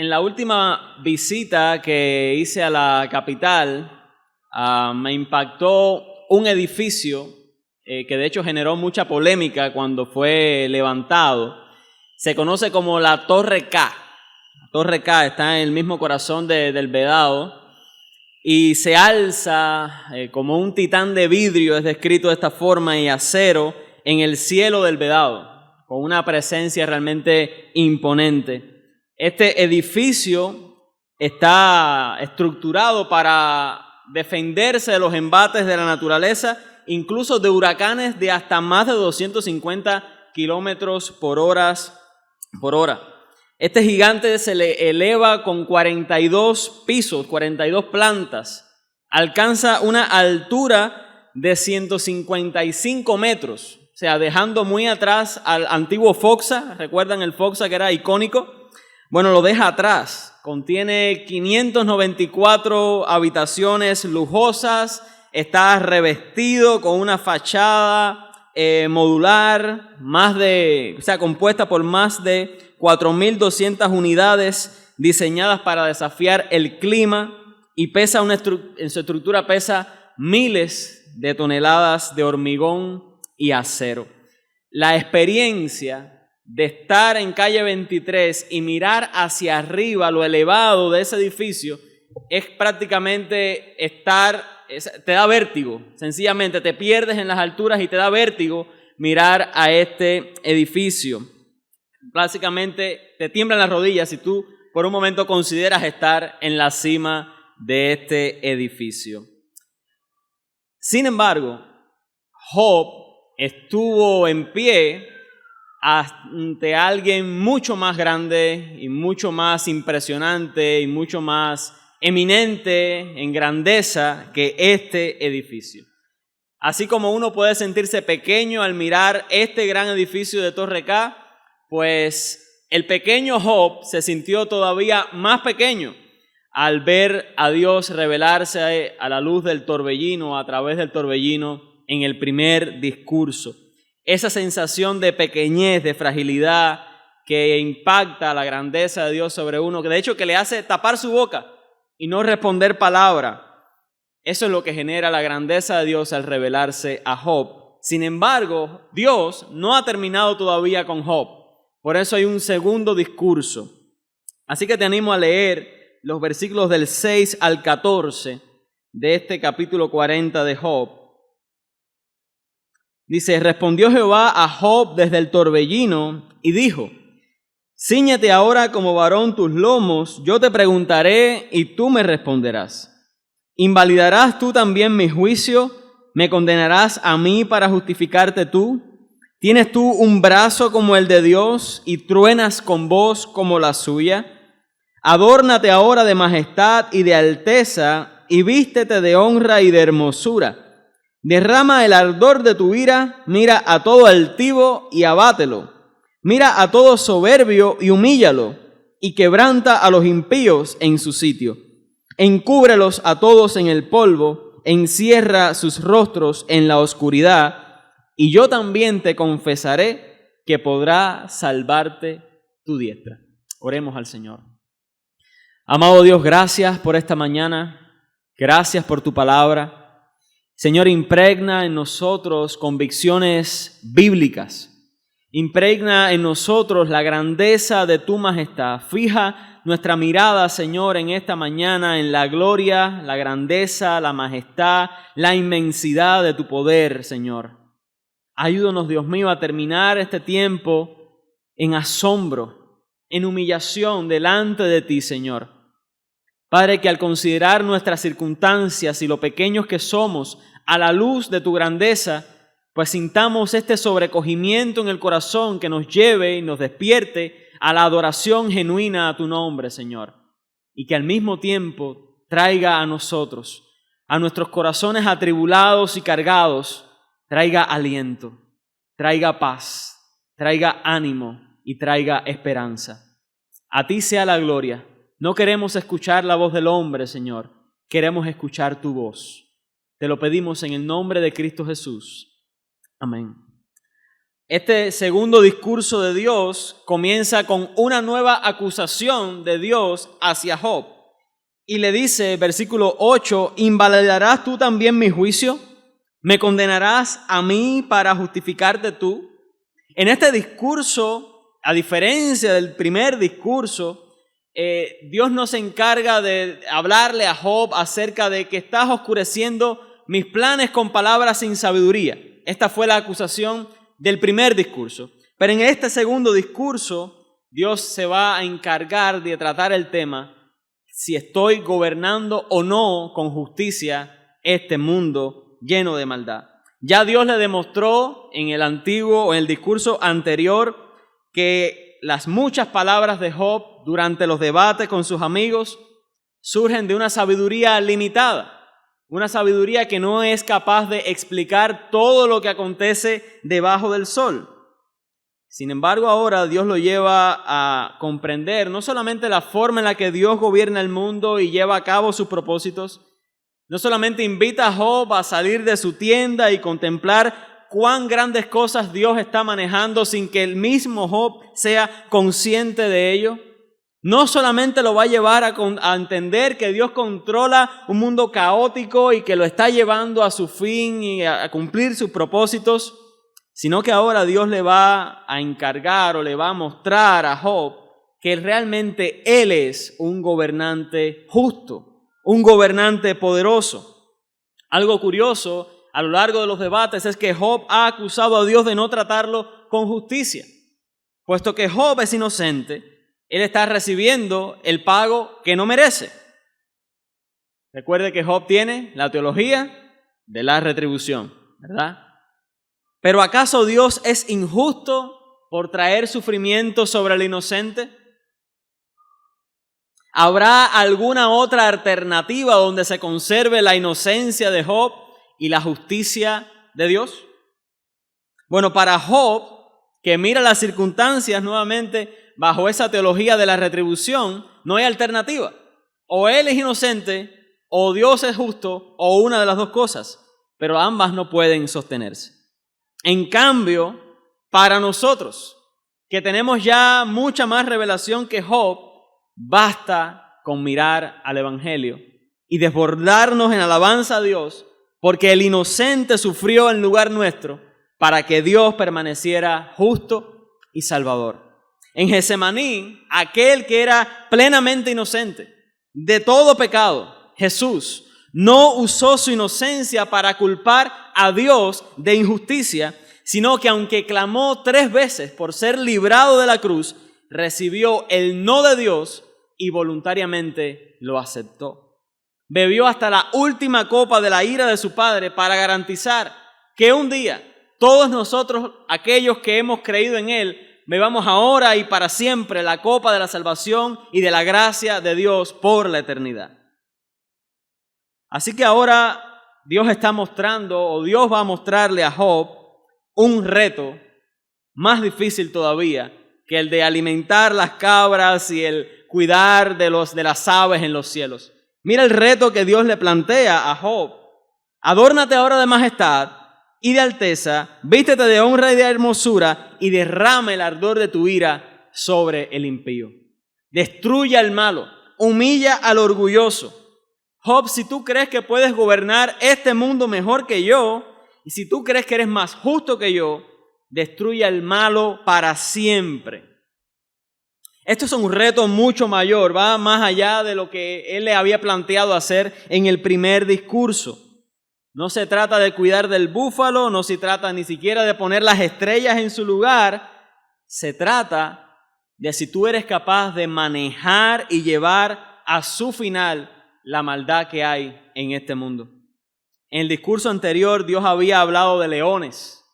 En la última visita que hice a la capital, me impactó un edificio que de hecho generó mucha polémica cuando fue levantado. Se conoce como la Torre K. La Torre K está en el mismo corazón del Vedado y se alza como un titán de vidrio, es descrito de esta forma, y acero en el cielo del Vedado, con una presencia realmente imponente. Este edificio está estructurado para defenderse de los embates de la naturaleza, incluso de huracanes de hasta más de 250 kilómetros por hora. Este gigante se le eleva con 42 pisos, 42 plantas. Alcanza una altura de 155 metros, o sea, dejando muy atrás al antiguo Foxa. ¿Recuerdan el Foxa que era icónico? Bueno, lo deja atrás. Contiene 594 habitaciones lujosas. Está revestido con una fachada modular, compuesta por más de 4.200 unidades diseñadas para desafiar el clima, y en su estructura pesa miles de toneladas de hormigón y acero. La experiencia de estar en calle 23 y mirar hacia arriba lo elevado de ese edificio es prácticamente te da vértigo. Sencillamente te pierdes en las alturas y te da vértigo mirar a este edificio. Básicamente te tiemblan las rodillas si tú por un momento consideras estar en la cima de este edificio. Sin embargo, Job estuvo en pie ante alguien mucho más grande y mucho más impresionante y mucho más eminente en grandeza que este edificio. Así como uno puede sentirse pequeño al mirar este gran edificio de Torre K, pues el pequeño Job se sintió todavía más pequeño al ver a Dios revelarse a la luz del torbellino, a través del torbellino, en el primer discurso. Esa sensación de pequeñez, de fragilidad que impacta la grandeza de Dios sobre uno, que de hecho que le hace tapar su boca y no responder palabra. Eso es lo que genera la grandeza de Dios al revelarse a Job. Sin embargo, Dios no ha terminado todavía con Job. Por eso hay un segundo discurso. Así que te animo a leer los versículos del 6 al 14 de este capítulo 40 de Job. Dice: respondió Jehová a Job desde el torbellino y dijo: cíñete ahora como varón tus lomos, yo te preguntaré y tú me responderás. ¿Invalidarás tú también mi juicio? ¿Me condenarás a mí para justificarte tú? ¿Tienes tú un brazo como el de Dios y truenas con voz como la suya? Adórnate ahora de majestad y de alteza y vístete de honra y de hermosura. Derrama el ardor de tu ira, mira a todo altivo y abátelo. Mira a todo soberbio y humíllalo, y quebranta a los impíos en su sitio. Encúbrelos a todos en el polvo, encierra sus rostros en la oscuridad, y yo también te confesaré que podrá salvarte tu diestra. Oremos al Señor. Amado Dios, gracias por esta mañana, gracias por tu palabra. Señor, impregna en nosotros convicciones bíblicas. Impregna en nosotros la grandeza de tu majestad. Fija nuestra mirada, Señor, en esta mañana en la gloria, la grandeza, la majestad, la inmensidad de tu poder, Señor. Ayúdanos, Dios mío, a terminar este tiempo en asombro, en humillación delante de ti, Señor. Padre, que al considerar nuestras circunstancias y lo pequeños que somos a la luz de tu grandeza, pues sintamos este sobrecogimiento en el corazón que nos lleve y nos despierte a la adoración genuina a tu nombre, Señor. Y que al mismo tiempo traiga a nosotros, a nuestros corazones atribulados y cargados, traiga aliento, traiga paz, traiga ánimo y traiga esperanza. A ti sea la gloria. No queremos escuchar la voz del hombre, Señor. Queremos escuchar tu voz. Te lo pedimos en el nombre de Cristo Jesús. Amén. Este segundo discurso de Dios comienza con una nueva acusación de Dios hacia Job. Y le dice, versículo 8, ¿invalidarás tú también mi juicio? ¿Me condenarás a mí para justificarte tú? En este discurso, a diferencia del primer discurso, Dios no se encarga de hablarle a Job acerca de que estás oscureciendo mis planes con palabras sin sabiduría. Esta fue la acusación del primer discurso. Pero en este segundo discurso, Dios se va a encargar de tratar el tema si estoy gobernando o no con justicia este mundo lleno de maldad. Ya Dios le demostró en el discurso anterior, que las muchas palabras de Job durante los debates con sus amigos surgen de una sabiduría limitada. Una sabiduría que no es capaz de explicar todo lo que acontece debajo del sol. Sin embargo, ahora Dios lo lleva a comprender no solamente la forma en la que Dios gobierna el mundo y lleva a cabo sus propósitos, no solamente invita a Job a salir de su tienda y contemplar cuán grandes cosas Dios está manejando sin que el mismo Job sea consciente de ello. No solamente lo va a llevar a entender que Dios controla un mundo caótico y que lo está llevando a su fin y a cumplir sus propósitos, sino que ahora Dios le va a encargar o le va a mostrar a Job que realmente Él es un gobernante justo, un gobernante poderoso. Algo curioso a lo largo de los debates es que Job ha acusado a Dios de no tratarlo con justicia. Puesto que Job es inocente, él está recibiendo el pago que no merece. Recuerde que Job tiene la teología de la retribución, ¿verdad? Pero ¿acaso Dios es injusto por traer sufrimiento sobre el inocente? ¿Habrá alguna otra alternativa donde se conserve la inocencia de Job y la justicia de Dios? Bueno, para Job, que mira las circunstancias nuevamente bajo esa teología de la retribución, no hay alternativa. O él es inocente, o Dios es justo, o una de las dos cosas. Pero ambas no pueden sostenerse. En cambio, para nosotros, que tenemos ya mucha más revelación que Job, basta con mirar al Evangelio y desbordarnos en alabanza a Dios, porque el inocente sufrió en lugar nuestro para que Dios permaneciera justo y salvador. En Getsemaní, aquel que era plenamente inocente de todo pecado, Jesús, no usó su inocencia para culpar a Dios de injusticia, sino que aunque clamó 3 veces por ser librado de la cruz, recibió el no de Dios y voluntariamente lo aceptó. Bebió hasta la última copa de la ira de su Padre para garantizar que un día todos nosotros, aquellos que hemos creído en Él, bebamos ahora y para siempre la copa de la salvación y de la gracia de Dios por la eternidad. Así que ahora Dios está mostrando, o Dios va a mostrarle a Job un reto más difícil todavía que el de alimentar las cabras y el cuidar de las aves en los cielos. Mira el reto que Dios le plantea a Job. Adórnate ahora de majestad y de alteza, vístete de honra y de hermosura y derrama el ardor de tu ira sobre el impío. Destruye al malo, humilla al orgulloso. Job, si tú crees que puedes gobernar este mundo mejor que yo, y si tú crees que eres más justo que yo, destruye al malo para siempre. Esto es un reto mucho mayor, va más allá de lo que él le había planteado hacer en el primer discurso. No se trata de cuidar del búfalo, no se trata ni siquiera de poner las estrellas en su lugar. Se trata de si tú eres capaz de manejar y llevar a su final la maldad que hay en este mundo. En el discurso anterior, Dios había hablado de leones,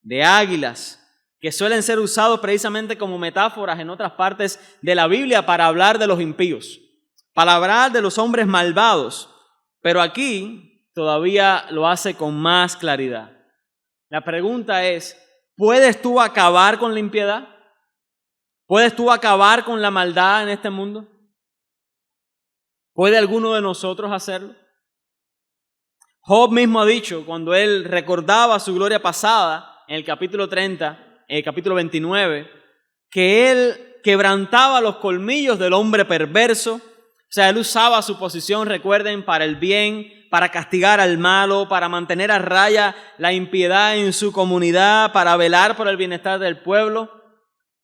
de águilas, que suelen ser usados precisamente como metáforas en otras partes de la Biblia para hablar de los impíos, para hablar de los hombres malvados. Pero aquí todavía lo hace con más claridad. La pregunta es, ¿puedes tú acabar con la impiedad? ¿Puedes tú acabar con la maldad en este mundo? ¿Puede alguno de nosotros hacerlo? Job mismo ha dicho, cuando él recordaba su gloria pasada, en el capítulo 30, capítulo 29, que él quebrantaba los colmillos del hombre perverso. O sea, él usaba su posición, recuerden, para el bien, para castigar al malo, para mantener a raya la impiedad en su comunidad, para velar por el bienestar del pueblo.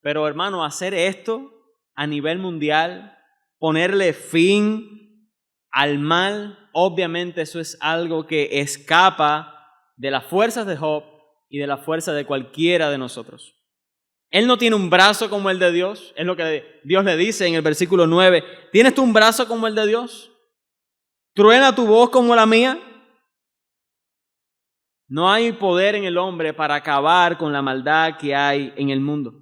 Pero, hermano, hacer esto a nivel mundial, ponerle fin al mal, obviamente eso es algo que escapa de las fuerzas de Job y de la fuerza de cualquiera de nosotros. Él no tiene un brazo como el de Dios, es lo que Dios le dice en el versículo 9. ¿Tienes tú un brazo como el de Dios? ¿Truena tu voz como la mía? No hay poder en el hombre para acabar con la maldad que hay en el mundo.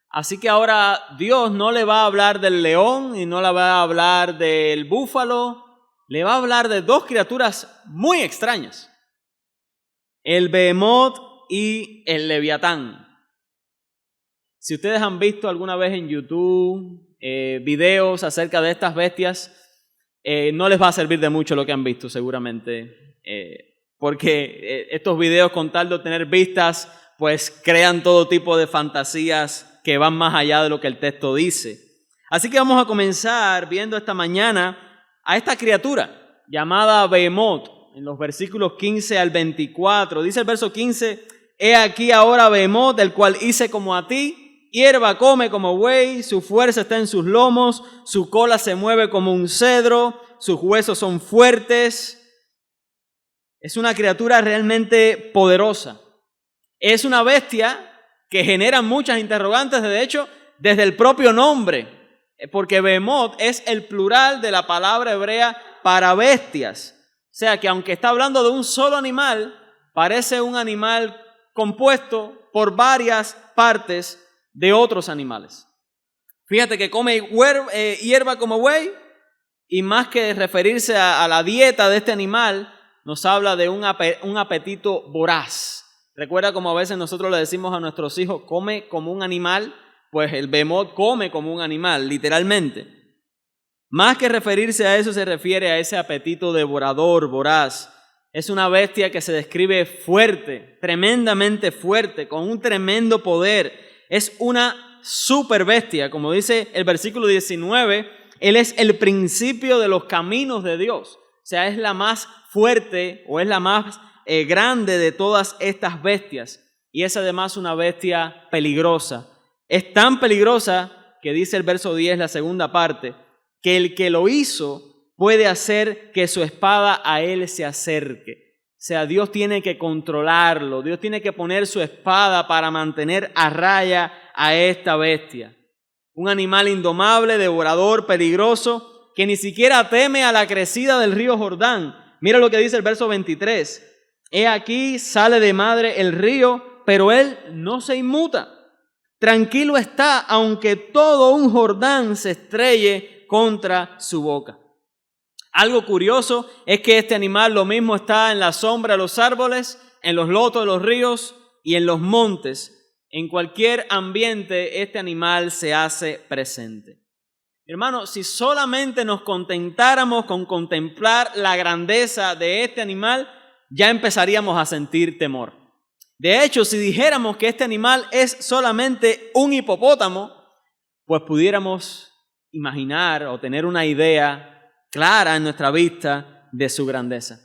Así que ahora Dios no le va a hablar del león y no le va a hablar del búfalo, le va a hablar de dos criaturas muy extrañas, el Behemoth y el Leviatán. Si ustedes han visto alguna vez en YouTube videos acerca de estas bestias, no les va a servir de mucho lo que han visto seguramente, porque estos videos, con tal de obtener vistas, pues crean todo tipo de fantasías que van más allá de lo que el texto dice. Así que vamos a comenzar viendo esta mañana a esta criatura llamada Behemoth, en los versículos 15 al 24. Dice el verso 15, he aquí ahora Behemoth, el cual hice como a ti, hierba come como buey, su fuerza está en sus lomos, su cola se mueve como un cedro, sus huesos son fuertes. Es una criatura realmente poderosa. Es una bestia que genera muchas interrogantes, de hecho, desde el propio nombre, porque Behemoth es el plural de la palabra hebrea para bestias. O sea que aunque está hablando de un solo animal, parece un animal compuesto por varias partes de otros animales. Fíjate que come hierba como buey, y más que referirse a la dieta de este animal, nos habla de un apetito voraz. Recuerda como a veces nosotros le decimos a nuestros hijos, come como un animal, pues el Behemoth come como un animal, literalmente. Más que referirse a eso, se refiere a ese apetito devorador, voraz. Es una bestia que se describe fuerte, tremendamente fuerte, con un tremendo poder. Es una super bestia, como dice el versículo 19, él es el principio de los caminos de Dios. O sea, es la más fuerte o es la más grande de todas estas bestias, y es además una bestia peligrosa. Es tan peligrosa que dice el verso 10, la segunda parte, que el que lo hizo puede hacer que su espada a él se acerque. O sea, Dios tiene que controlarlo, Dios tiene que poner su espada para mantener a raya a esta bestia. Un animal indomable, devorador, peligroso, que ni siquiera teme a la crecida del río Jordán. Mira lo que dice el verso 23. He aquí sale de madre el río, pero él no se inmuta. Tranquilo está, aunque todo un Jordán se estrelle contra su boca. Algo curioso es que este animal lo mismo está en la sombra de los árboles, en los lotos de los ríos y en los montes. En cualquier ambiente este animal se hace presente. Hermano, si solamente nos contentáramos con contemplar la grandeza de este animal, ya empezaríamos a sentir temor. De hecho, si dijéramos que este animal es solamente un hipopótamo, pues pudiéramos imaginar o tener una idea clara en nuestra vista de su grandeza.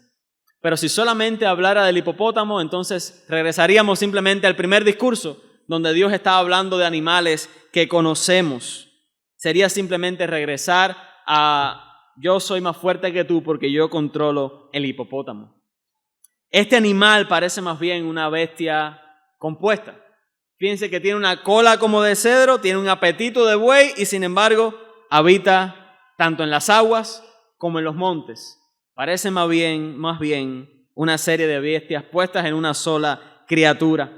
Pero si solamente hablara del hipopótamo, entonces regresaríamos simplemente al primer discurso, donde Dios estaba hablando de animales que conocemos. Sería simplemente regresar a yo soy más fuerte que tú porque yo controlo el hipopótamo. Este animal parece más bien una bestia compuesta. Fíjense que tiene una cola como de cedro, tiene un apetito de buey y sin embargo habita tanto en las aguas como en los montes. Parece más bien una serie de bestias puestas en una sola criatura.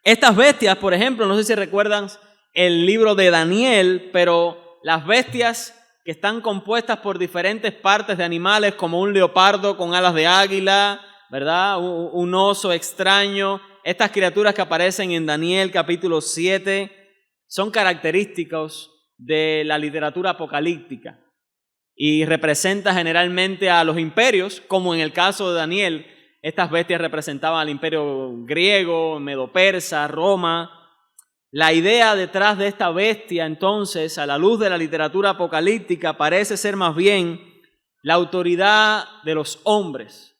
Estas bestias, por ejemplo, no sé si recuerdan el libro de Daniel, pero las bestias que están compuestas por diferentes partes de animales, como un leopardo con alas de águila, ¿verdad? Un oso extraño. Estas criaturas que aparecen en Daniel capítulo 7 son característicos de la literatura apocalíptica y representa generalmente a los imperios, como en el caso de Daniel, Estas bestias representaban al imperio griego, medo-persa, Roma. La idea detrás de esta bestia, entonces, a la luz de la literatura apocalíptica, parece ser más bien la autoridad de los hombres,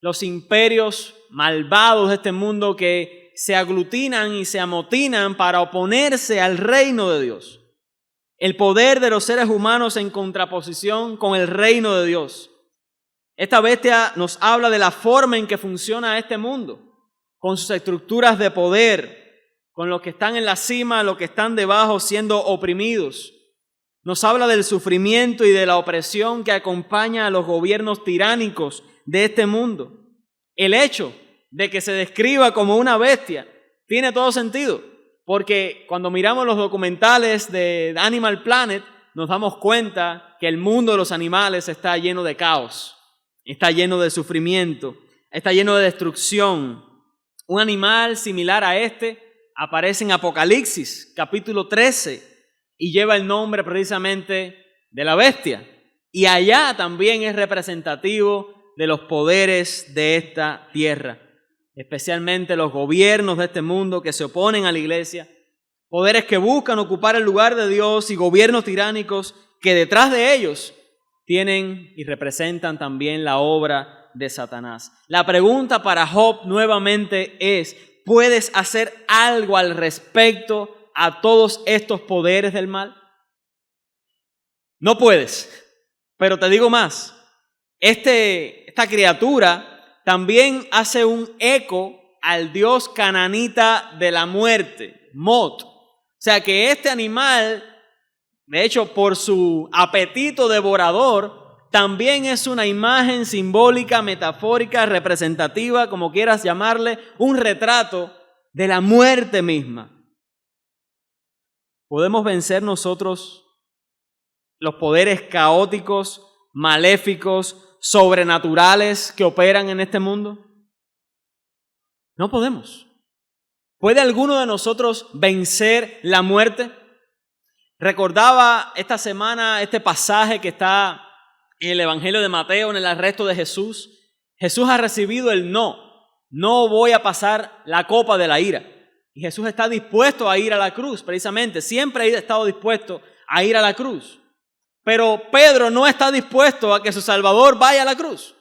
los imperios malvados de este mundo que se aglutinan y se amotinan para oponerse al reino de Dios. El poder de los seres humanos en contraposición con el reino de Dios. Esta bestia nos habla de la forma en que funciona este mundo, con sus estructuras de poder, con los que están en la cima, los que están debajo siendo oprimidos. Nos habla del sufrimiento y de la opresión que acompaña a los gobiernos tiránicos de este mundo. El hecho de que se describa como una bestia tiene todo sentido, porque cuando miramos los documentales de Animal Planet, nos damos cuenta que el mundo de los animales está lleno de caos, está lleno de sufrimiento, está lleno de destrucción. Un animal similar a este aparece en Apocalipsis, capítulo 13, y lleva el nombre precisamente de la bestia. Y allá también es representativo de los poderes de esta tierra, especialmente los gobiernos de este mundo que se oponen a la iglesia, poderes que buscan ocupar el lugar de Dios y gobiernos tiránicos que detrás de ellos tienen y representan también la obra de Satanás. La pregunta para Job nuevamente es: ¿puedes hacer algo al respecto a todos estos poderes del mal? No puedes, pero te digo más. Esta criatura también hace un eco al dios cananita de la muerte, Mot. O sea que este animal, de hecho por su apetito devorador, también es una imagen simbólica, metafórica, representativa, como quieras llamarle, un retrato de la muerte misma. ¿Podemos vencer nosotros los poderes caóticos, maléficos, sobrenaturales que operan en este mundo? No podemos. ¿Puede alguno de nosotros vencer la muerte? Recordaba esta semana este pasaje que está en el Evangelio de Mateo, en el arresto de Jesús. Jesús ha recibido el no voy a pasar la copa de la ira. Y Jesús está dispuesto a ir a la cruz, precisamente. Siempre ha estado dispuesto a ir a la cruz. Pero Pedro no está dispuesto a que su Salvador vaya a la cruz.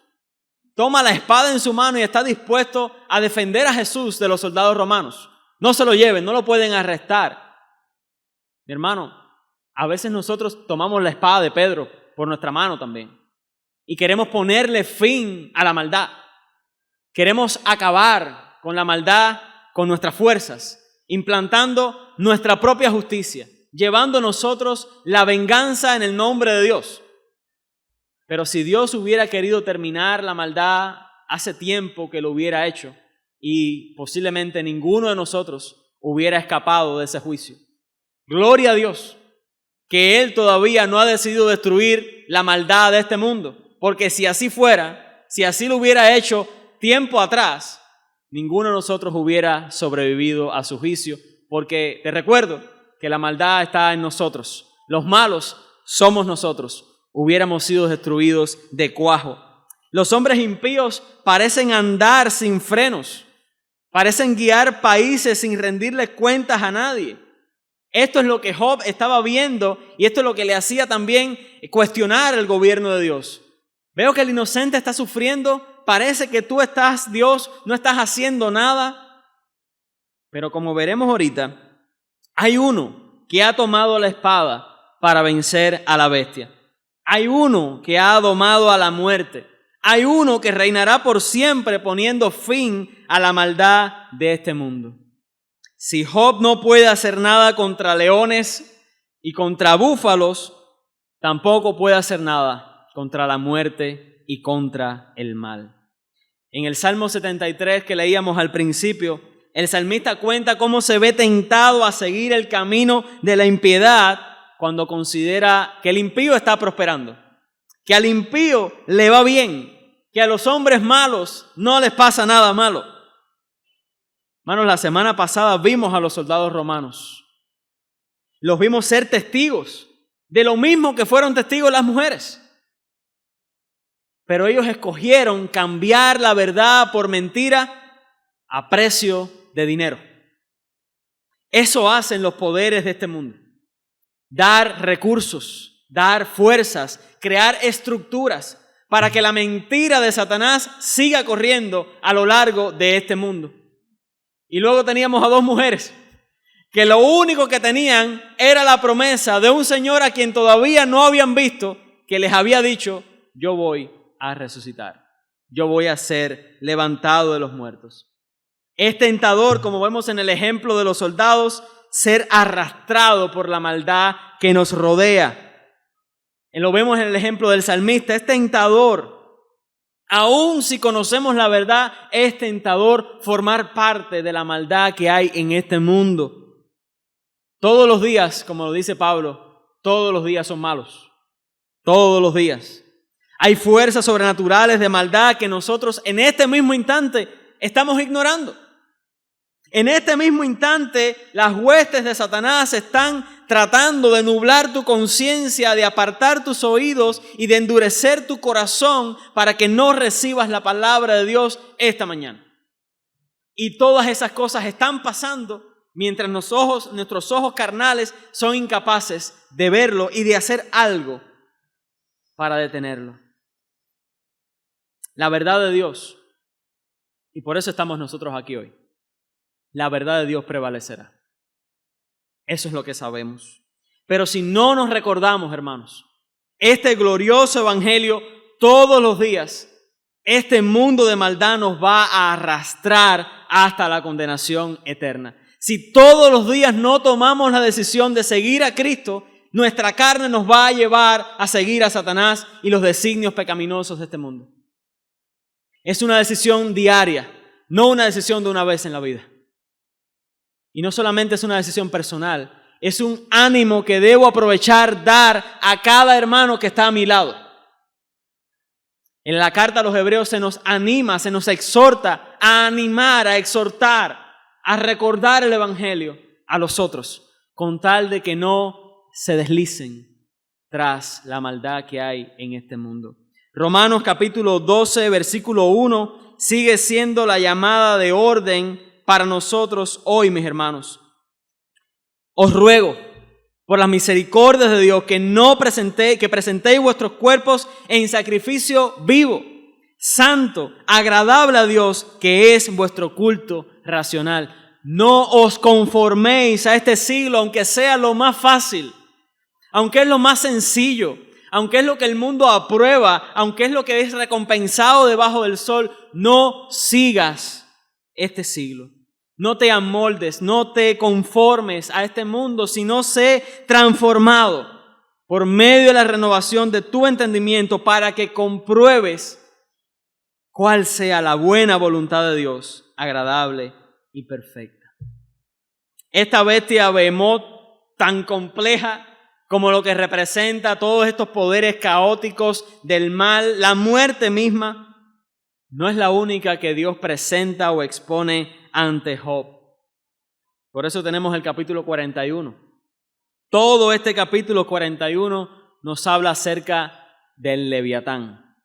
Toma la espada en su mano y está dispuesto a defender a Jesús de los soldados romanos. No se lo lleven, no lo pueden arrestar. Mi hermano, a veces nosotros tomamos la espada de Pedro por nuestra mano también y queremos ponerle fin a la maldad. Queremos acabar con la maldad con nuestras fuerzas, implantando nuestra propia justicia, llevando nosotros la venganza en el nombre de Dios. Pero si Dios hubiera querido terminar la maldad, hace tiempo que lo hubiera hecho y posiblemente ninguno de nosotros hubiera escapado de ese juicio. Gloria a Dios que Él todavía no ha decidido destruir la maldad de este mundo, porque si así fuera, si así lo hubiera hecho tiempo atrás, ninguno de nosotros hubiera sobrevivido a su juicio, porque te recuerdo que la maldad está en nosotros. Los malos somos nosotros. Hubiéramos sido destruidos de cuajo. Los hombres impíos parecen andar sin frenos, parecen guiar países sin rendirle cuentas a nadie. Esto es lo que Job estaba viendo y esto es lo que le hacía también cuestionar el gobierno de Dios. Veo que el inocente está sufriendo. Parece que tú estás, Dios, no estás haciendo nada. Pero como veremos ahorita, hay uno que ha tomado la espada para vencer a la bestia. Hay uno que ha domado a la muerte. Hay uno que reinará por siempre poniendo fin a la maldad de este mundo. Si Job no puede hacer nada contra leones y contra búfalos, tampoco puede hacer nada contra la muerte y contra el mal. En el Salmo 73 que leíamos al principio, el salmista cuenta cómo se ve tentado a seguir el camino de la impiedad cuando considera que el impío está prosperando, que al impío le va bien, que a los hombres malos no les pasa nada malo. Hermanos, la semana pasada vimos a los soldados romanos. Los vimos ser testigos de lo mismo que fueron testigos las mujeres. pero ellos escogieron cambiar la verdad por mentira a precio de dinero. Eso hacen los poderes de este mundo. Dar recursos, dar fuerzas, crear estructuras para que la mentira de Satanás siga corriendo a lo largo de este mundo. Y luego teníamos a dos mujeres que lo único que tenían era la promesa de un Señor a quien todavía no habían visto, que les había dicho: yo voy a resucitar, yo voy a ser levantado de los muertos. Es tentador, como vemos en el ejemplo de los soldados, ser arrastrado por la maldad que nos rodea. Lo vemos en el ejemplo del salmista. Es tentador, aun si conocemos la verdad, es tentador formar parte de la maldad que hay en este mundo. Todos los días, como lo dice Pablo, todos los días son malos. Todos los días. Hay fuerzas sobrenaturales de maldad que nosotros en este mismo instante estamos ignorando. En este mismo instante, las huestes de Satanás están tratando de nublar tu conciencia, de apartar tus oídos y de endurecer tu corazón para que no recibas la palabra de Dios esta mañana. Y todas esas cosas están pasando mientras nuestros ojos carnales son incapaces de verlo y de hacer algo para detenerlo. La verdad de Dios, y por eso estamos nosotros aquí hoy, la verdad de Dios prevalecerá. Eso es lo que sabemos. Pero si no nos recordamos, hermanos, este glorioso evangelio todos los días, este mundo de maldad nos va a arrastrar hasta la condenación eterna. Si todos los días no tomamos la decisión de seguir a Cristo, nuestra carne nos va a llevar a seguir a Satanás y los designios pecaminosos de este mundo. Es una decisión diaria, no una decisión de una vez en la vida. Y no solamente es una decisión personal, es un ánimo que debo aprovechar, dar a cada hermano que está a mi lado. En la carta a los Hebreos se nos anima, se nos exhorta a animar, a exhortar, a recordar el evangelio a los otros, con tal de que no se deslicen tras la maldad que hay en este mundo. Romanos capítulo 12, versículo 1, sigue siendo la llamada de orden para nosotros hoy, mis hermanos. Os ruego, por las misericordias de Dios, que presentéis vuestros cuerpos en sacrificio vivo, santo, agradable a Dios, que es vuestro culto racional. No os conforméis a este siglo, aunque sea lo más fácil, aunque es lo más sencillo, aunque es lo que el mundo aprueba, aunque es lo que es recompensado debajo del sol. No sigas este siglo. No te amoldes, no te conformes a este mundo, sino sé transformado por medio de la renovación de tu entendimiento para que compruebes cuál sea la buena voluntad de Dios, agradable y perfecta. Esta bestia Behemoth, tan compleja como lo que representa todos estos poderes caóticos del mal, la muerte misma, no es la única que Dios presenta o expone ante Job. Por eso tenemos el capítulo 41. Todo este capítulo 41 nos habla acerca del Leviatán,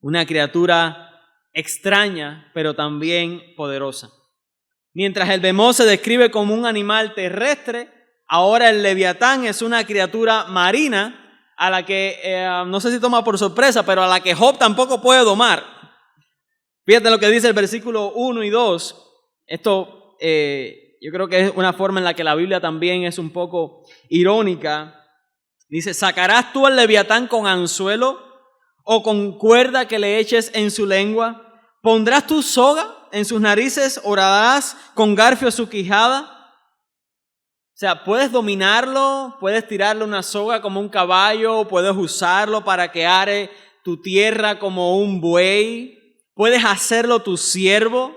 una criatura extraña, pero también poderosa. Mientras el Behemoth se describe como un animal terrestre, ahora el Leviatán es una criatura marina a la que, no sé si toma por sorpresa, pero a la que Job tampoco puede domar. Fíjate lo que dice el versículo 1 y 2. Esto yo creo que es una forma en la que la Biblia también es un poco irónica. Dice: ¿sacarás tú al Leviatán con anzuelo o con cuerda que le eches en su lengua? ¿Pondrás tu soga en sus narices? ¿Horarás con garfio su quijada? O sea, puedes dominarlo, puedes tirarle una soga como un caballo, puedes usarlo para que are tu tierra como un buey. ¿Puedes hacerlo tu siervo?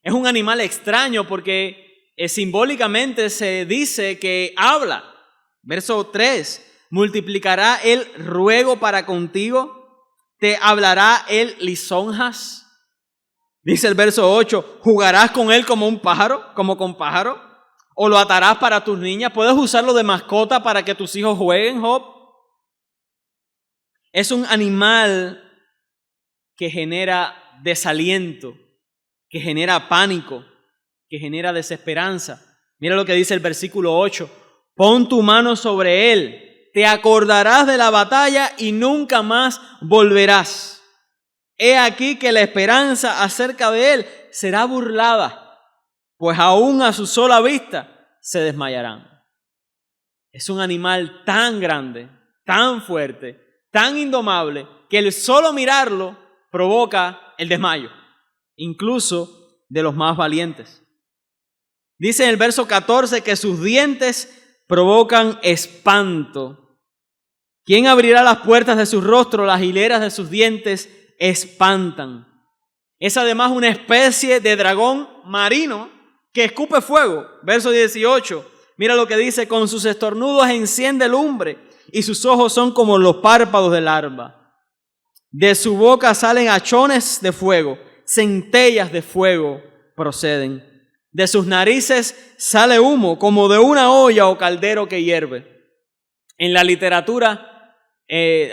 Es un animal extraño porque simbólicamente se dice que habla. Verso 3, ¿multiplicará él ruego para contigo? ¿Te hablará él lisonjas? Dice el verso 8, ¿jugarás con él como un pájaro, como con pájaro? ¿O lo atarás para tus niñas? ¿Puedes usarlo de mascota para que tus hijos jueguen, Job? Es un animal que genera desaliento, que genera pánico, que genera desesperanza. Mira lo que dice el versículo 8. Pon tu mano sobre él, te acordarás de la batalla y nunca más volverás. He aquí que la esperanza acerca de él será burlada, pues aún a su sola vista se desmayarán. Es un animal tan grande, tan fuerte, tan indomable, que el solo mirarlo provoca el desmayo, incluso de los más valientes. Dice en el verso 14 que sus dientes provocan espanto. ¿Quién abrirá las puertas de su rostro? Las hileras de sus dientes espantan. Es además una especie de dragón marino que escupe fuego. Verso 18. Mira lo que dice: con sus estornudos enciende lumbre y sus ojos son como los párpados del alba. De su boca salen hachones de fuego, centellas de fuego proceden. De sus narices sale humo como de una olla o caldero que hierve. En la literatura,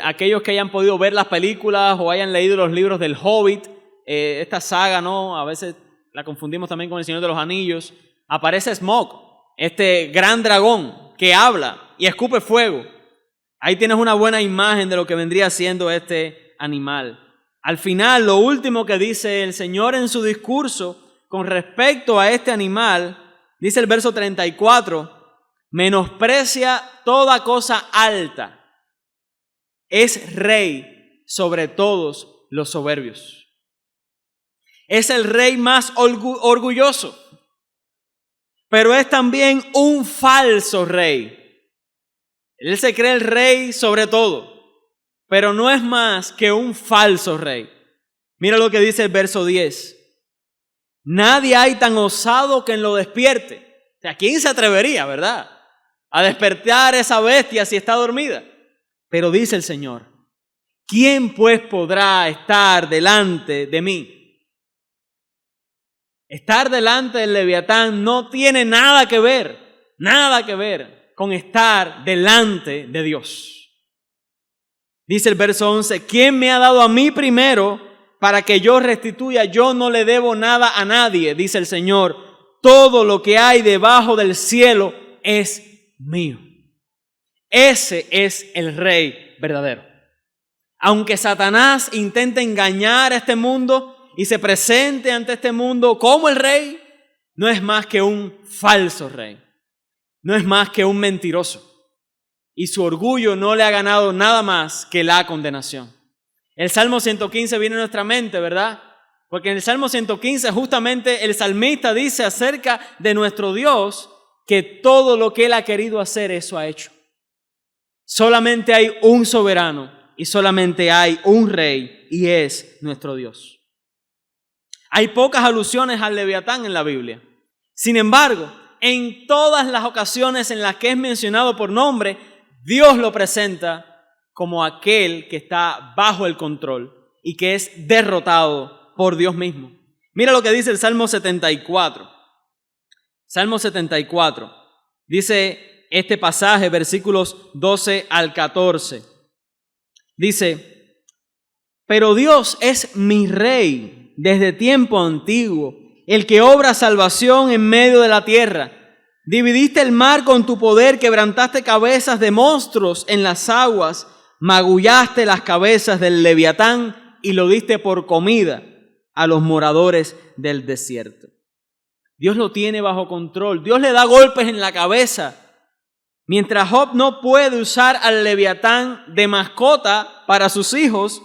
aquellos que hayan podido ver las películas o hayan leído los libros del Hobbit, esta saga, ¿no? A veces la confundimos también con El Señor de los Anillos. Aparece Smaug, este gran dragón que habla y escupe fuego. Ahí tienes una buena imagen de lo que vendría siendo este animal. Al final, lo último que dice el Señor en su discurso con respecto a este animal, dice el verso 34, menosprecia toda cosa alta, es rey sobre todos los soberbios. Es el rey más orgulloso, pero es también un falso rey. Él se cree el rey sobre todo, pero no es más que un falso rey. Mira lo que dice el verso 10. Nadie hay tan osado que lo despierte. O sea, ¿quién se atrevería, verdad, a despertar esa bestia si está dormida? Pero dice el Señor, ¿quién pues podrá estar delante de mí? Estar delante del Leviatán no tiene nada que ver con estar delante de Dios. Dice el verso 11, ¿quién me ha dado a mí primero para que yo restituya? Yo no le debo nada a nadie, dice el Señor. Todo lo que hay debajo del cielo es mío. Ese es el Rey verdadero. Aunque Satanás intente engañar a este mundo y se presente ante este mundo como el Rey, no es más que un falso rey. No es más que un mentiroso. Y su orgullo no le ha ganado nada más que la condenación. El Salmo 115 viene a nuestra mente, ¿verdad? Porque en el Salmo 115 justamente el salmista dice acerca de nuestro Dios que todo lo que Él ha querido hacer, eso ha hecho. Solamente hay un soberano y solamente hay un rey y es nuestro Dios. Hay pocas alusiones al Leviatán en la Biblia. Sin embargo, en todas las ocasiones en las que es mencionado por nombre, Dios lo presenta como aquel que está bajo el control y que es derrotado por Dios mismo. Mira lo que dice el Salmo 74. Salmo 74. Dice este pasaje, versículos 12 al 14. Dice, pero Dios es mi rey desde tiempo antiguo, el que obra salvación en medio de la tierra. Dividiste el mar con tu poder, quebrantaste cabezas de monstruos en las aguas, magullaste las cabezas del Leviatán y lo diste por comida a los moradores del desierto. Dios lo tiene bajo control. Dios le da golpes en la cabeza. Mientras Job no puede usar al Leviatán de mascota para sus hijos,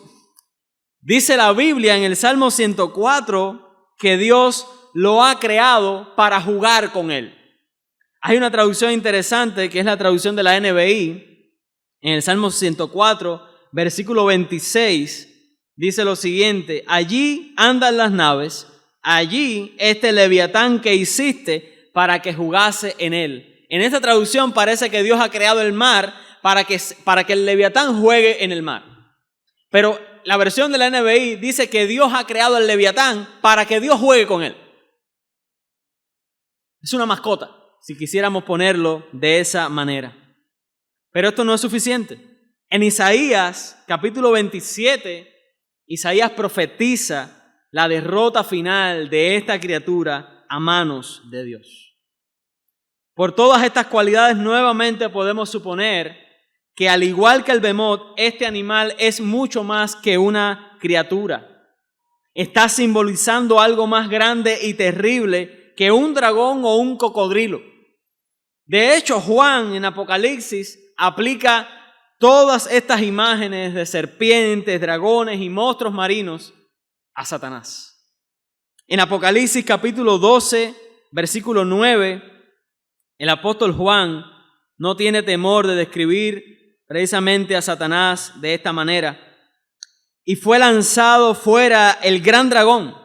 dice la Biblia en el Salmo 104 que Dios lo ha creado para jugar con él. Hay una traducción interesante que es la traducción de la NBI. En el Salmo 104, versículo 26, dice lo siguiente: allí andan las naves, allí este Leviatán que hiciste para que jugase en él. En esta traducción parece que Dios ha creado el mar para que el Leviatán juegue en el mar. Pero la versión de la NBI dice que Dios ha creado el Leviatán para que Dios juegue con él. Es una mascota, si quisiéramos ponerlo de esa manera. Pero esto no es suficiente. En Isaías, capítulo 27, Isaías profetiza la derrota final de esta criatura a manos de Dios. Por todas estas cualidades nuevamente podemos suponer que al igual que el behemoth, este animal es mucho más que una criatura. Está simbolizando algo más grande y terrible que un dragón o un cocodrilo. De hecho, Juan en Apocalipsis aplica todas estas imágenes de serpientes, dragones y monstruos marinos a Satanás. En Apocalipsis capítulo 12, versículo 9, el apóstol Juan no tiene temor de describir precisamente a Satanás de esta manera. Y fue lanzado fuera el gran dragón,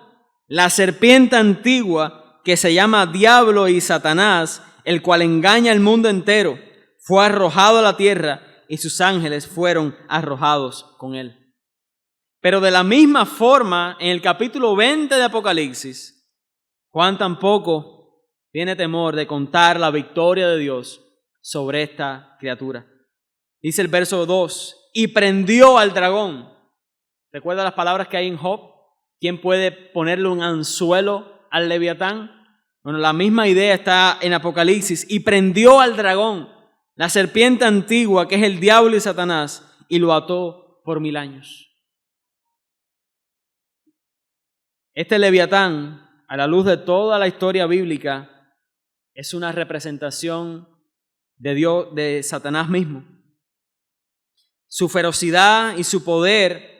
la serpiente antigua que se llama Diablo y Satanás, el cual engaña al mundo entero. Fue arrojado a la tierra y sus ángeles fueron arrojados con él. Pero de la misma forma, en el capítulo 20 de Apocalipsis, Juan tampoco tiene temor de contar la victoria de Dios sobre esta criatura. Dice el verso 2, y prendió al dragón. ¿Recuerda las palabras que hay en Job? ¿Quién puede ponerle un anzuelo al leviatán? Bueno, la misma idea está en Apocalipsis. Y prendió al dragón, la serpiente antigua, que es el diablo y Satanás, y lo ató por 1000 años. Este leviatán, a la luz de toda la historia bíblica, es una representación de Dios, de Satanás mismo. Su ferocidad y su poder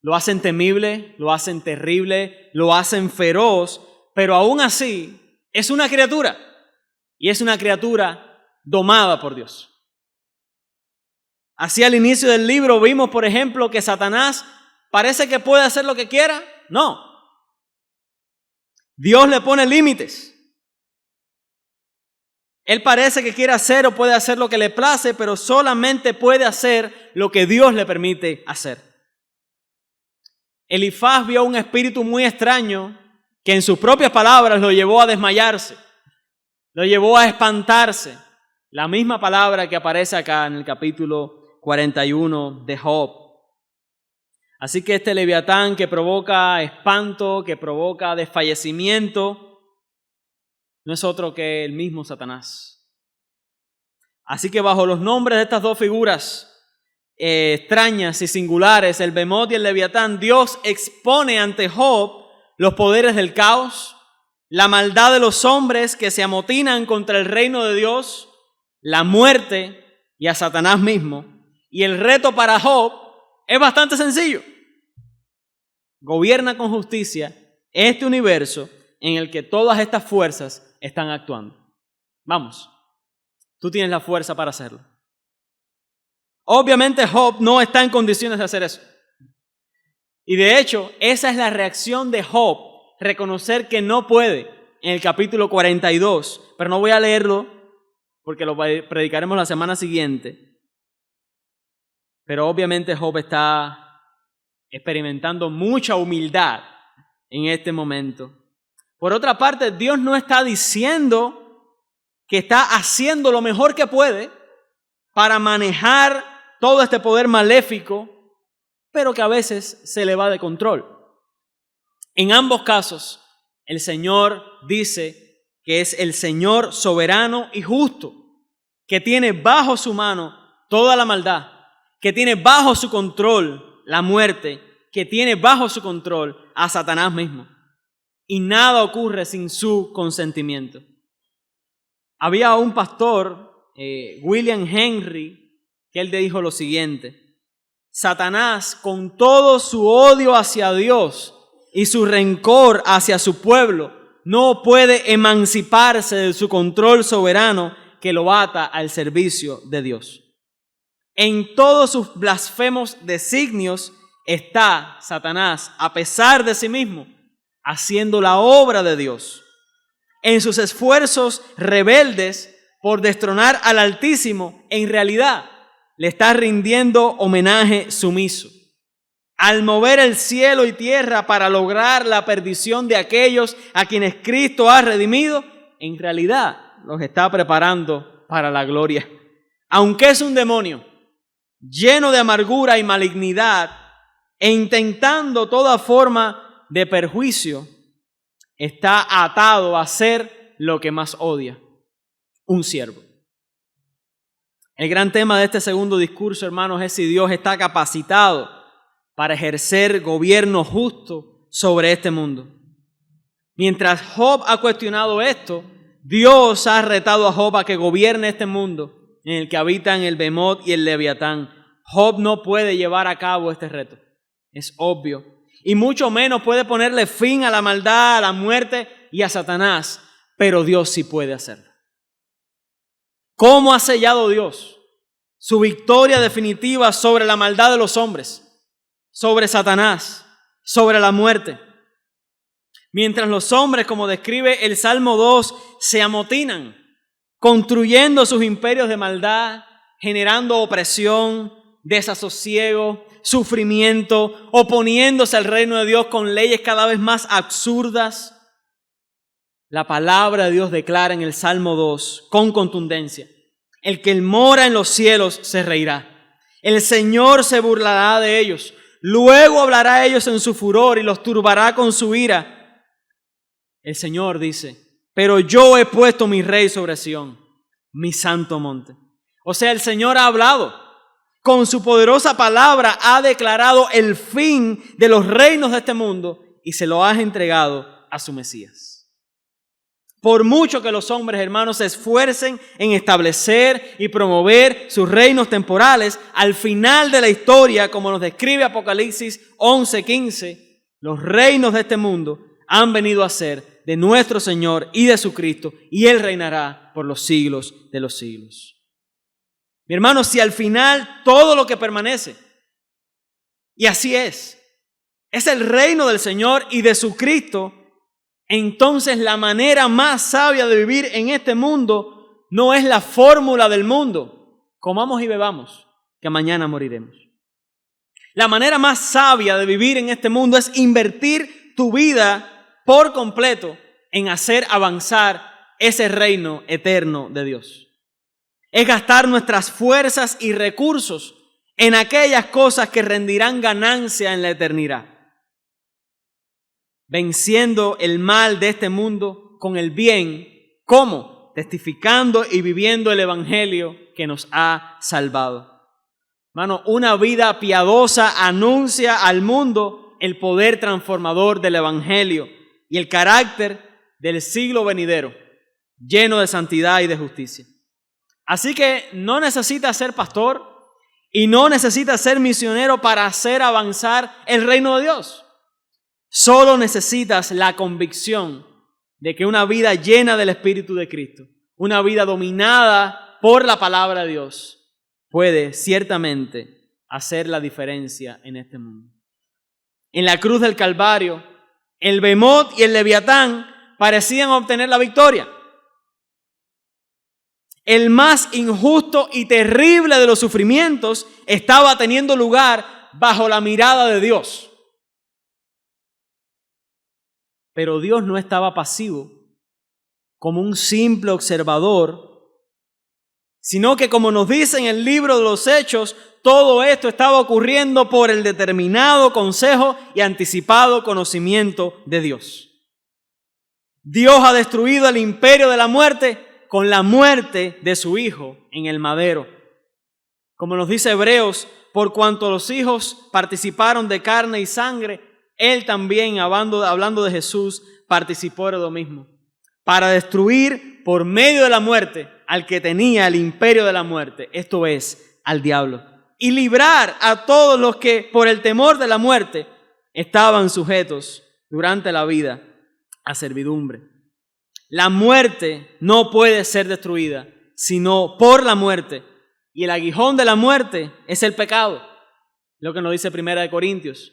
lo hacen temible, lo hacen terrible, lo hacen feroz, pero aún así es una criatura, y es una criatura domada por Dios. Así al inicio del libro vimos, por ejemplo, que Satanás parece que puede hacer lo que quiera. No. Dios le pone límites. Él parece que quiere hacer o puede hacer lo que le place, pero solamente puede hacer lo que Dios le permite hacer. Elifaz vio un espíritu muy extraño que en sus propias palabras lo llevó a desmayarse, lo llevó a espantarse. La misma palabra que aparece acá en el capítulo 41 de Job. Así que este leviatán que provoca espanto, que provoca desfallecimiento, no es otro que el mismo Satanás. Así que bajo los nombres de estas dos figuras extrañas y singulares, el behemoth y el leviatán, Dios expone ante Job los poderes del caos, la maldad de los hombres que se amotinan contra el reino de Dios, la muerte y a Satanás mismo. Y el reto para Job es bastante sencillo. Gobierna con justicia este universo en el que todas estas fuerzas están actuando. Vamos, tú tienes la fuerza para hacerlo. Obviamente Job no está en condiciones de hacer eso. Y de hecho, esa es la reacción de Job, reconocer que no puede en el capítulo 42. Pero no voy a leerlo porque lo predicaremos la semana siguiente. Pero obviamente Job está experimentando mucha humildad en este momento. Por otra parte, Dios no está diciendo que está haciendo lo mejor que puede para manejar todo este poder maléfico, pero que a veces se le va de control. En ambos casos, el Señor dice que es el Señor soberano y justo, que tiene bajo su mano toda la maldad, que tiene bajo su control la muerte, que tiene bajo su control a Satanás mismo. Y nada ocurre sin su consentimiento. Había un pastor, William Henry, que él dijo lo siguiente: Satanás, con todo su odio hacia Dios y su rencor hacia su pueblo, no puede emanciparse de su control soberano que lo ata al servicio de Dios. En todos sus blasfemos designios está Satanás, a pesar de sí mismo, haciendo la obra de Dios. En sus esfuerzos rebeldes por destronar al Altísimo, en realidad le está rindiendo homenaje sumiso. Al mover el cielo y tierra para lograr la perdición de aquellos a quienes Cristo ha redimido, en realidad los está preparando para la gloria. Aunque es un demonio, lleno de amargura y malignidad, e intentando toda forma de perjuicio, está atado a hacer lo que más odia, un siervo. El gran tema de este segundo discurso, hermanos, es si Dios está capacitado para ejercer gobierno justo sobre este mundo. Mientras Job ha cuestionado esto, Dios ha retado a Job a que gobierne este mundo en el que habitan el Behemoth y el Leviatán. Job no puede llevar a cabo este reto, es obvio. Y mucho menos puede ponerle fin a la maldad, a la muerte y a Satanás, pero Dios sí puede hacerlo. ¿Cómo ha sellado Dios su victoria definitiva sobre la maldad de los hombres, sobre Satanás, sobre la muerte? Mientras los hombres, como describe el Salmo 2, se amotinan, construyendo sus imperios de maldad, generando opresión, desasosiego, sufrimiento, oponiéndose al reino de Dios con leyes cada vez más absurdas. La palabra de Dios declara en el Salmo 2 con contundencia: el que mora en los cielos se reirá. El Señor se burlará de ellos. Luego hablará a ellos en su furor y los turbará con su ira. El Señor dice: pero yo he puesto mi rey sobre Sión, mi santo monte. O sea, el Señor ha hablado. Con su poderosa palabra ha declarado el fin de los reinos de este mundo y se lo ha entregado a su Mesías. Por mucho que los hombres, hermanos, se esfuercen en establecer y promover sus reinos temporales, al final de la historia, como nos describe Apocalipsis 11:15, los reinos de este mundo han venido a ser de nuestro Señor y de su Cristo, y Él reinará por los siglos de los siglos. Mi hermano, si al final todo lo que permanece, y así es el reino del Señor y de su Cristo, entonces la manera más sabia de vivir en este mundo no es la fórmula del mundo: comamos y bebamos, que mañana moriremos. La manera más sabia de vivir en este mundo es invertir tu vida por completo en hacer avanzar ese reino eterno de Dios. Es gastar nuestras fuerzas y recursos en aquellas cosas que rendirán ganancia en la eternidad, venciendo el mal de este mundo con el bien. ¿Cómo? Testificando y viviendo el evangelio que nos ha salvado. Hermano, una vida piadosa anuncia al mundo el poder transformador del evangelio y el carácter del siglo venidero, lleno de santidad y de justicia. Así que no necesitas ser pastor y no necesitas ser misionero para hacer avanzar el reino de Dios. Solo necesitas la convicción de que una vida llena del Espíritu de Cristo, una vida dominada por la palabra de Dios, puede ciertamente hacer la diferencia en este mundo. En la cruz del Calvario, el Behemoth y el Leviatán parecían obtener la victoria. El más injusto y terrible de los sufrimientos estaba teniendo lugar bajo la mirada de Dios. Pero Dios no estaba pasivo como un simple observador, sino que, como nos dice en el libro de los Hechos, todo esto estaba ocurriendo por el determinado consejo y anticipado conocimiento de Dios. Dios ha destruido el imperio de la muerte con la muerte de su Hijo en el madero. Como nos dice Hebreos, por cuanto los hijos participaron de carne y sangre, Él también, hablando de Jesús, participó de lo mismo, para destruir por medio de la muerte al que tenía el imperio de la muerte, esto es, al diablo, y librar a todos los que por el temor de la muerte estaban sujetos durante la vida a servidumbre. La muerte no puede ser destruida, sino por la muerte. Y el aguijón de la muerte es el pecado, lo que nos dice 1 Corintios.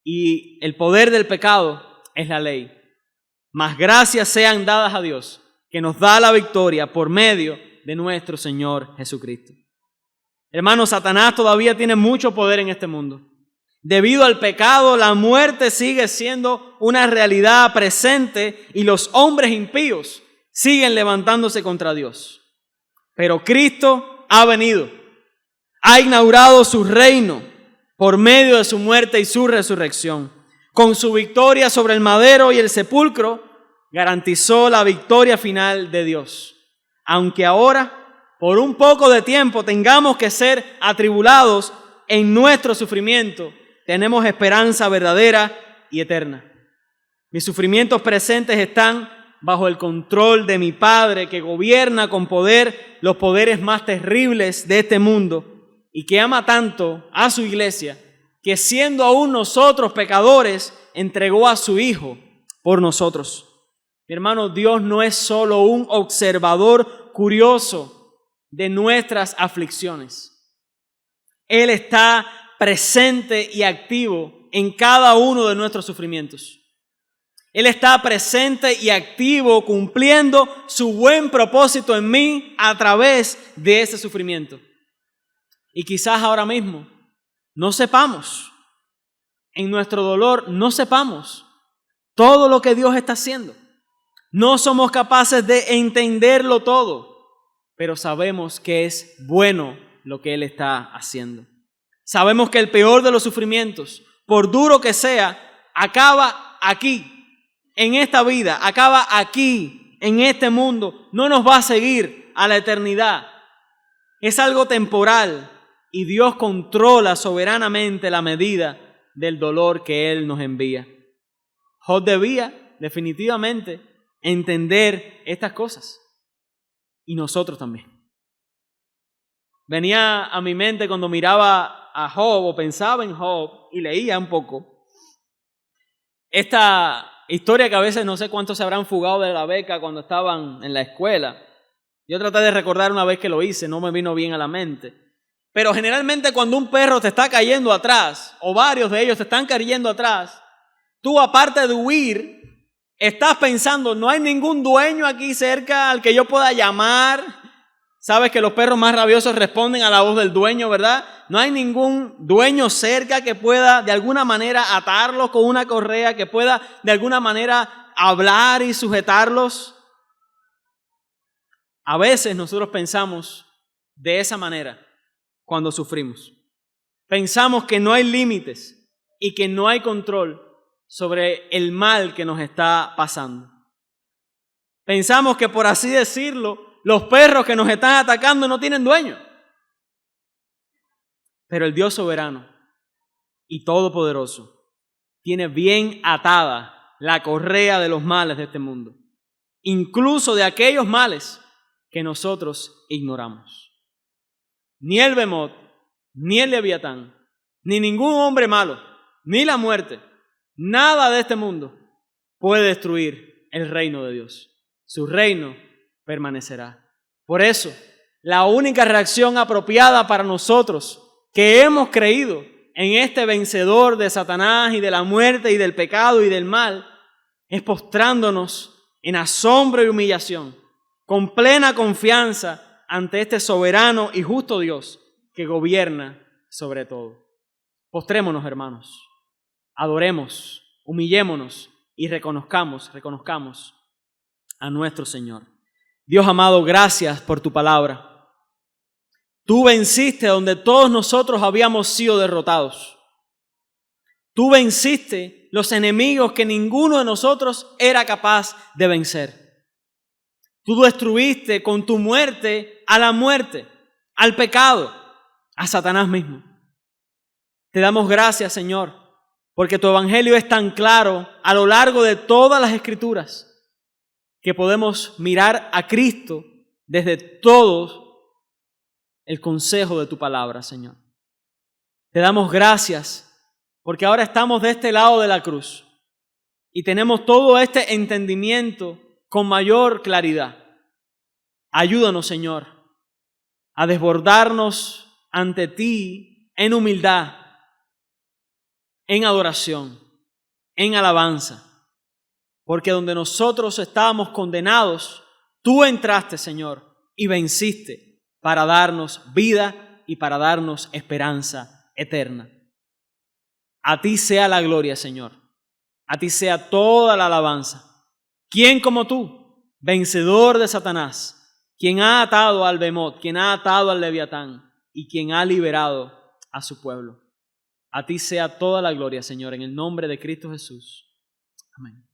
Y el poder del pecado es la ley. Mas gracias sean dadas a Dios, que nos da la victoria por medio de nuestro Señor Jesucristo. Hermanos, Satanás todavía tiene mucho poder en este mundo. Debido al pecado, la muerte sigue siendo una realidad presente y los hombres impíos siguen levantándose contra Dios. Pero Cristo ha venido Ha inaugurado su reino por medio de su muerte y su resurrección. Con su victoria sobre el madero y el sepulcro, garantizó la victoria final de Dios. Aunque ahora, por un poco de tiempo, tengamos que ser atribulados en nuestro sufrimiento, tenemos esperanza verdadera y eterna. Mis sufrimientos presentes están bajo el control de mi Padre, que gobierna con poder los poderes más terribles de este mundo y que ama tanto a su iglesia, que siendo aún nosotros pecadores, entregó a su Hijo por nosotros. Mi hermano, Dios no es solo un observador curioso de nuestras aflicciones. Él está presente y activo en cada uno de nuestros sufrimientos. Él está presente y activo cumpliendo su buen propósito en mí a través de ese sufrimiento. Y quizás ahora mismo no sepamos, en nuestro dolor no sepamos todo lo que Dios está haciendo. No somos capaces de entenderlo todo, pero sabemos que es bueno lo que Él está haciendo. Sabemos que el peor de los sufrimientos, por duro que sea, acaba aquí, en esta vida, acaba aquí, en este mundo. No nos va a seguir a la eternidad. Es algo temporal y Dios controla soberanamente la medida del dolor que Él nos envía. Job debía definitivamente entender estas cosas y nosotros también. Venía a mi mente cuando miraba a Job o pensaba en Job y leía un poco esta historia que a veces no sé cuántos se habrán fugado de la beca cuando estaban en la escuela. Yo traté de recordar una vez que lo hice, no me vino bien a la mente. Pero generalmente cuando un perro te está cayendo atrás, o varios de ellos te están cayendo atrás, tú aparte de huir, estás pensando, no hay ningún dueño aquí cerca al que yo pueda llamar. Sabes que los perros más rabiosos responden a la voz del dueño, ¿verdad? No hay ningún dueño cerca que pueda de alguna manera atarlos con una correa, que pueda de alguna manera hablar y sujetarlos. A veces nosotros pensamos de esa manera cuando sufrimos. Pensamos que no hay límites y que no hay control sobre el mal que nos está pasando. Pensamos que, por así decirlo, los perros que nos están atacando no tienen dueño. Pero el Dios soberano y todopoderoso tiene bien atada la correa de los males de este mundo, incluso de aquellos males que nosotros ignoramos. Ni el Bemot, ni el Leviatán, ni ningún hombre malo, ni la muerte, nada de este mundo puede destruir el reino de Dios. Su reino permanecerá. Por eso, la única reacción apropiada para nosotros que hemos creído en este vencedor de Satanás y de la muerte y del pecado y del mal, es postrándonos en asombro y humillación, con plena confianza ante este soberano y justo Dios que gobierna sobre todo. Postrémonos, hermanos, adoremos, humillémonos y reconozcamos a nuestro Señor. Dios amado, gracias por tu palabra. Tú venciste donde todos nosotros habíamos sido derrotados. Tú venciste los enemigos que ninguno de nosotros era capaz de vencer. Tú destruiste con tu muerte a la muerte, al pecado, a Satanás mismo. Te damos gracias, Señor, porque tu evangelio es tan claro a lo largo de todas las Escrituras que podemos mirar a Cristo desde todo el consejo de tu palabra, Señor. Te damos gracias porque ahora estamos de este lado de la cruz y tenemos todo este entendimiento con mayor claridad. Ayúdanos, Señor, a desbordarnos ante ti en humildad, en adoración, en alabanza. Porque donde nosotros estábamos condenados, tú entraste, Señor, y venciste para darnos vida y para darnos esperanza eterna. A ti sea la gloria, Señor. A ti sea toda la alabanza. ¿Quién como tú, vencedor de Satanás, quien ha atado al Bemot, quien ha atado al Leviatán, y quien ha liberado a su pueblo. A ti sea toda la gloria, Señor, en el nombre de Cristo Jesús. Amén.